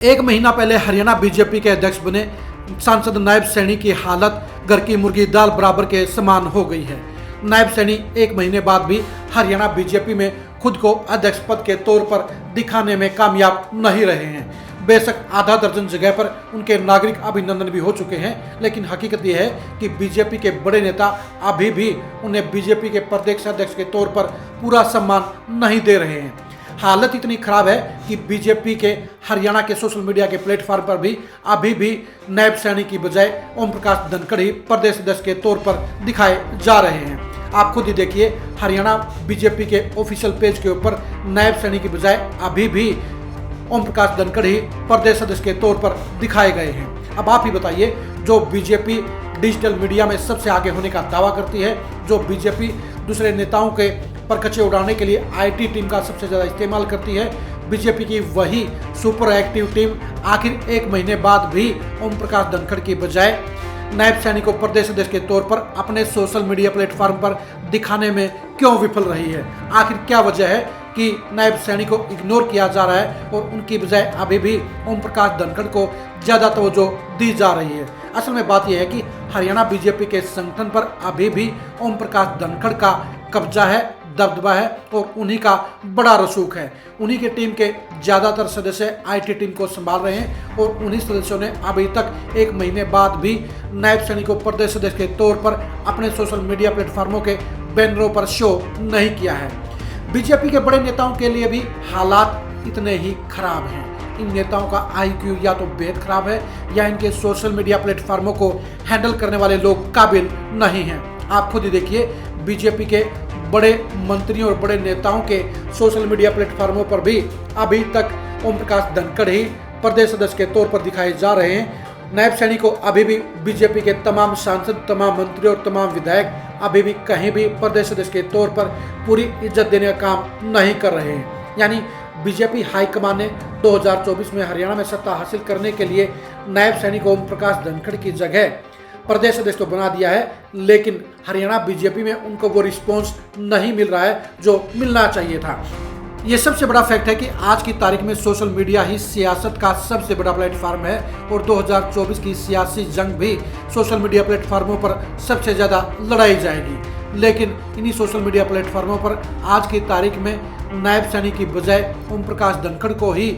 एक महीना पहले हरियाणा बीजेपी के अध्यक्ष बने सांसद नायब सैनी की हालत घर की मुर्गी दाल बराबर के समान हो गई है। नायब सैनी एक महीने बाद भी हरियाणा बीजेपी में खुद को अध्यक्ष पद के तौर पर दिखाने में कामयाब नहीं रहे हैं। बेशक आधा दर्जन जगह पर उनके नागरिक अभिनंदन भी हो चुके हैं, लेकिन हकीकत यह है कि बीजेपी के बड़े नेता अभी भी उन्हें बीजेपी के प्रदेश अध्यक्ष के तौर पर पूरा सम्मान नहीं दे रहे हैं। हालत इतनी खराब है कि बीजेपी के हरियाणा के सोशल मीडिया के प्लेटफॉर्म पर भी अभी भी नायब सैनी की बजाय ओम प्रकाश धनखड़ ही प्रदेश अध्यक्ष के तौर पर दिखाए जा रहे हैं। आप खुद ही देखिए, हरियाणा बीजेपी के ऑफिशियल पेज के ऊपर नायब सैनी की बजाय अभी भी ओम प्रकाश धनखड़ ही प्रदेश अध्यक्ष के तौर पर दिखाए गए हैं। अब आप ही बताइए, जो बीजेपी डिजिटल मीडिया में सबसे आगे होने का दावा करती है, जो बीजेपी दूसरे नेताओं के परकचे उड़ाने के लिए आईटी टीम का सबसे ज्यादा इस्तेमाल करती है, बीजेपी की वही सुपर एक्टिव टीम आखिर एक महीने बाद भी ओम प्रकाश धनखड़ की बजाय नायब सैनी को प्रदेश अध्यक्ष के तौर पर अपने सोशल मीडिया प्लेटफॉर्म पर दिखाने में क्यों विफल रही है? आखिर क्या वजह है कि नायब सैनी को इग्नोर किया जा रहा है और उनकी बजाय अभी भी ओम प्रकाश धनखड़ को ज्यादा तवज्जो दी जा रही है? असल में बात यह है कि हरियाणा बीजेपी के संगठन पर अभी भी ओम प्रकाश धनखड़ का कब्जा है, दबदबा है और उन्हीं का बड़ा रसूख है। उन्हीं के टीम के ज्यादातर सदस्य आईटी टीम को संभाल रहे हैं और उन्हीं सदस्यों ने अभी तक एक महीने बाद भी नायब सैनी को प्रदेश अध्यक्ष के तौर पर अपने सोशल मीडिया प्लेटफॉर्मों के बैनरों पर शो नहीं किया है। बीजेपी के बड़े नेताओं के लिए भी हालात इतने ही खराब हैं। इन नेताओं का आईक्यू या तो बेहद खराब है या इनके सोशल मीडिया प्लेटफॉर्मों को हैंडल करने वाले लोग काबिल नहीं हैं। आप खुद ही देखिए, बीजेपी के बड़े मंत्रियों और बड़े नेताओं के सोशल मीडिया प्लेटफॉर्मों पर भी अभी तक ओम प्रकाश धनखड़ ही प्रदेश अध्यक्ष के तौर पर दिखाए जा रहे हैं। नायब सैनी को अभी भी बीजेपी के तमाम सांसद, तमाम मंत्री और तमाम विधायक अभी भी कहीं भी प्रदेश अध्यक्ष के तौर पर पूरी इज्जत देने का काम नहीं कर रहे हैं। यानी बीजेपी हाईकमान ने 2024 में हरियाणा में सत्ता हासिल करने के लिए नायब सैनी को ओम प्रकाश धनखड़ की जगह प्रदेश अध्यक्ष तो बना दिया है, लेकिन हरियाणा बीजेपी में उनको वो रिस्पॉन्स नहीं मिल रहा है जो मिलना चाहिए था। ये सबसे बड़ा फैक्ट है कि आज की तारीख में सोशल मीडिया ही सियासत का सबसे बड़ा प्लेटफॉर्म है और 2024 की सियासी जंग भी सोशल मीडिया प्लेटफॉर्मों पर सबसे ज़्यादा लड़ाई जाएगी। लेकिन इन्हीं सोशल मीडिया प्लेटफॉर्मों पर आज की तारीख में नायब सैनी की बजाय ओम प्रकाश धनखड़ को ही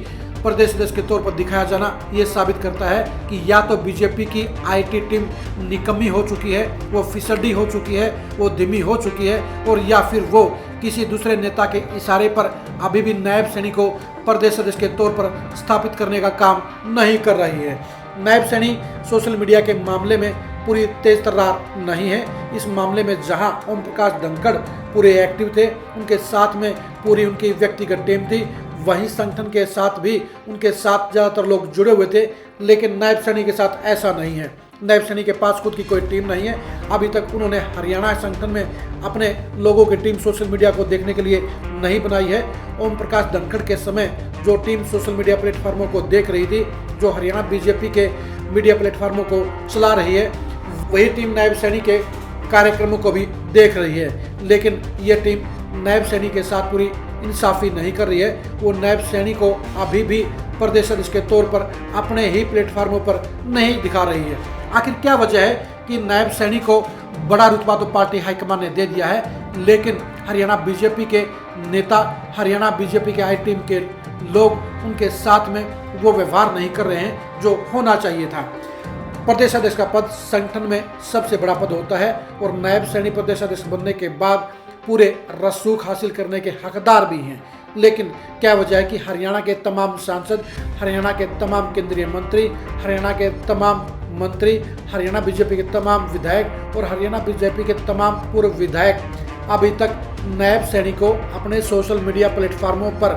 प्रदेश अध्यक्ष के तौर पर दिखाया जाना ये साबित करता है कि या तो बीजेपी की आईटी टीम निकम्मी हो चुकी है, वो फिसड्डी हो चुकी है, वो धीमी हो चुकी है, और या फिर वो किसी दूसरे नेता के इशारे पर अभी भी नायब सैनी को प्रदेश अध्यक्ष के तौर पर स्थापित करने का काम नहीं कर रही है। नायब सैनी सोशल मीडिया के मामले में पूरी तेज तर्रार नहीं है। इस मामले में जहां ओम प्रकाश धनखड़ पूरे एक्टिव थे, उनके साथ में पूरी उनकी व्यक्तिगत टीम थी, वहीं संगठन के साथ भी उनके साथ ज़्यादातर लोग जुड़े हुए थे। लेकिन नायब सैनी के साथ ऐसा नहीं है। नायब सैनी के पास खुद की कोई टीम नहीं है। अभी तक उन्होंने हरियाणा संगठन में अपने लोगों की टीम सोशल मीडिया को देखने के लिए नहीं बनाई है। ओम प्रकाश धनखड़ के समय जो टीम सोशल मीडिया प्लेटफॉर्मों को देख रही थी, जो हरियाणा बीजेपी के मीडिया प्लेटफॉर्मों को चला रही है, वही टीम नायब सैनी के कार्यक्रमों को भी देख रही है। लेकिन ये टीम नायब सैनी के साथ पूरी इंसाफी नहीं कर रही है। वो नायब सैनी को अभी भी प्रदेश अध्यक्ष के तौर पर अपने ही प्लेटफॉर्मों पर नहीं दिखा रही है। आखिर क्या वजह है कि नायब सैनी को बड़ा रुतबा तो पार्टी हाईकमान ने दे दिया है, लेकिन हरियाणा बीजेपी के नेता, हरियाणा बीजेपी के आई टीम के लोग उनके साथ में वो व्यवहार नहीं कर रहे हैं जो होना चाहिए था। प्रदेश अध्यक्ष का पद संगठन में सबसे बड़ा पद होता है और नायब सैनी प्रदेश अध्यक्ष बनने के बाद पूरे रसूख हासिल करने के हकदार भी हैं। लेकिन क्या वजह है कि हरियाणा के तमाम सांसद, हरियाणा के तमाम केंद्रीय मंत्री, हरियाणा के तमाम मंत्री, हरियाणा बीजेपी के तमाम विधायक और हरियाणा बीजेपी के तमाम पूर्व विधायक अभी तक नायब सैनी को अपने सोशल मीडिया प्लेटफॉर्मों पर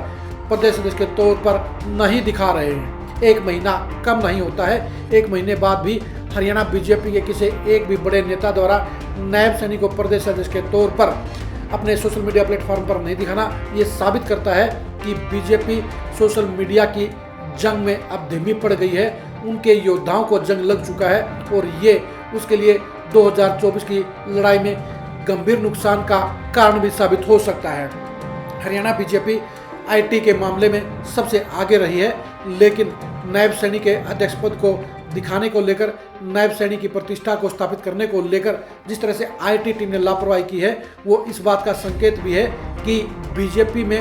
प्रदेश अध्यक्ष के तौर पर नहीं दिखा रहे हैं। एक महीना कम नहीं होता है, एक महीने बाद भी हरियाणा बीजेपी के किसी एक भी बड़े नेता द्वारा नायब सैनी को प्रदेश अध्यक्ष के तौर पर अपने सोशल मीडिया प्लेटफॉर्म पर नहीं दिखाना ये साबित करता है कि बीजेपी सोशल मीडिया की जंग में अब धीमी पड़ गई है। उनके योद्धाओं को जंग लग चुका है और ये उसके लिए 2024 की लड़ाई में गंभीर नुकसान का कारण भी साबित हो सकता है। हरियाणा बीजेपी आईटी के मामले में सबसे आगे रही है, लेकिन नायब सैनी के अध्यक्ष पद को दिखाने को लेकर, नायब सैनी की प्रतिष्ठा को स्थापित करने को लेकर जिस तरह से आईटी टीम ने लापरवाही की है, वो इस बात का संकेत भी है कि बीजेपी में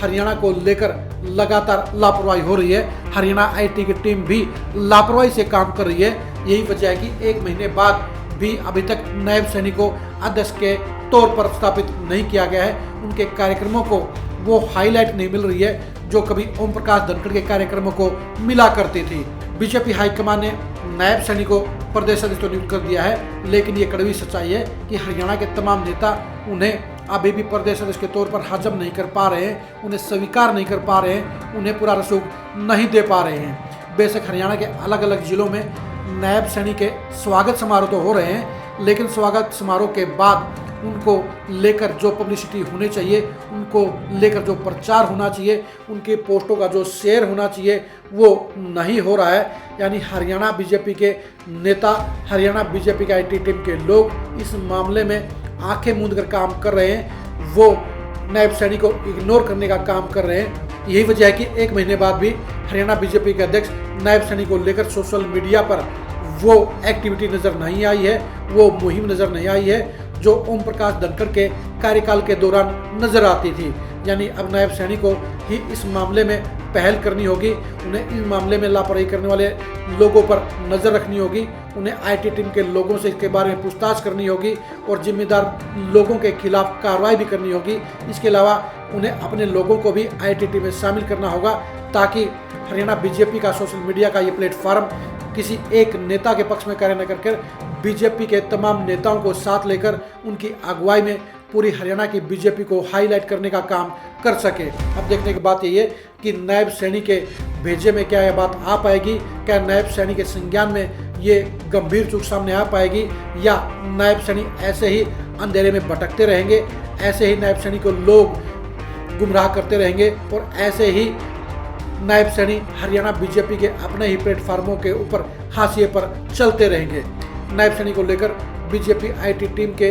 हरियाणा को लेकर लगातार लापरवाही हो रही है। हरियाणा आईटी की टीम भी लापरवाही से काम कर रही है। यही वजह है कि 1 महीने बाद भी अभी तक नायब सैनी को अध्यक्ष के तौर पर स्थापित नहीं किया गया है। उनके कार्यक्रमों को वो हाईलाइट नहीं मिल रही है जो कभी ओम प्रकाश धनखड़ के कार्यक्रमों को मिला करती थी। बीजेपी हाईकमान ने नायब सैनी को प्रदेश अध्यक्ष नियुक्त कर दिया है, लेकिन ये कड़वी सच्चाई है कि हरियाणा के तमाम नेता उन्हें अभी भी प्रदेश अध्यक्ष के तौर पर हजम नहीं कर पा रहे हैं, उन्हें स्वीकार नहीं कर पा रहे हैं, उन्हें पूरा रसूख नहीं दे पा रहे हैं। बेशक हरियाणा के अलग अलग जिलों में नायब सैनी के स्वागत समारोह तो हो रहे हैं, लेकिन स्वागत समारोह के बाद उनको लेकर जो पब्लिसिटी होनी चाहिए, उनको लेकर जो प्रचार होना चाहिए, उनके पोस्टों का जो शेयर होना चाहिए, वो नहीं हो रहा है। यानी हरियाणा बीजेपी के नेता, हरियाणा बीजेपी की आईटी टीम के लोग इस मामले में आंखें मूंद कर काम कर रहे हैं। वो नायब सैनी को इग्नोर करने का काम कर रहे हैं। यही वजह है कि 1 महीने बाद भी हरियाणा बीजेपी के अध्यक्ष नायब सैनी को लेकर सोशल मीडिया पर वो एक्टिविटी नज़र नहीं आई है, वो मुहिम नज़र नहीं आई है जो ओम प्रकाश धनखड़ के कार्यकाल के दौरान नजर आती थी। यानी अब नायब सैनी को ही इस मामले में पहल करनी होगी, उन्हें इस मामले में लापरवाही करने वाले लोगों पर नज़र रखनी होगी, उन्हें आईटी टीम के लोगों से इसके बारे में पूछताछ करनी होगी और जिम्मेदार लोगों के खिलाफ कार्रवाई भी करनी होगी। इसके अलावा उन्हें अपने लोगों को भी आईटी टीम में शामिल करना होगा ताकि हरियाणा बीजेपी का सोशल मीडिया का ये प्लेटफॉर्म किसी एक नेता के पक्ष में कार्य न करके बीजेपी के तमाम नेताओं को साथ लेकर उनकी अगुवाई में पूरी हरियाणा की बीजेपी को हाईलाइट करने का काम कर सके। अब देखने की बात यही है कि नायब सैनी के भेजे में क्या यह बात आ पाएगी, क्या नायब सैनी के संज्ञान में ये गंभीर चूक सामने आ पाएगी, या नायब सैनी ऐसे ही अंधेरे में भटकते रहेंगे, ऐसे ही नायब सैनी को लोग गुमराह करते रहेंगे और ऐसे ही नायब सैनी हरियाणा बीजेपी के अपने ही प्लेटफार्मों के ऊपर हाशिए पर चलते रहेंगे। नायब सैनी को लेकर बीजेपी आईटी टीम के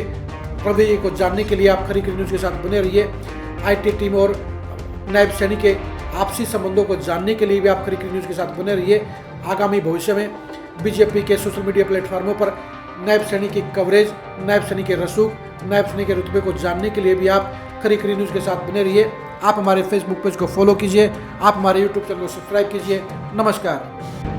रवैये को जानने के लिए आप खरी-खरी न्यूज़ के साथ बने रहिए। आईटी टीम और नायब सैनी के आपसी संबंधों को जानने के लिए भी आप खरी-खरी न्यूज़ के साथ बने रहिए। आगामी भविष्य में बीजेपी के सोशल मीडिया प्लेटफार्मों पर नायब सैनी की कवरेज, नायब सैनी के रसूख, नायब सैनी के रुतबे को जानने के लिए भी आप खरी-खरी न्यूज़ के साथ बने रहिए। आप हमारे फेसबुक पेज को फॉलो कीजिए, आप हमारे यूट्यूब चैनल को सब्सक्राइब कीजिए। नमस्कार।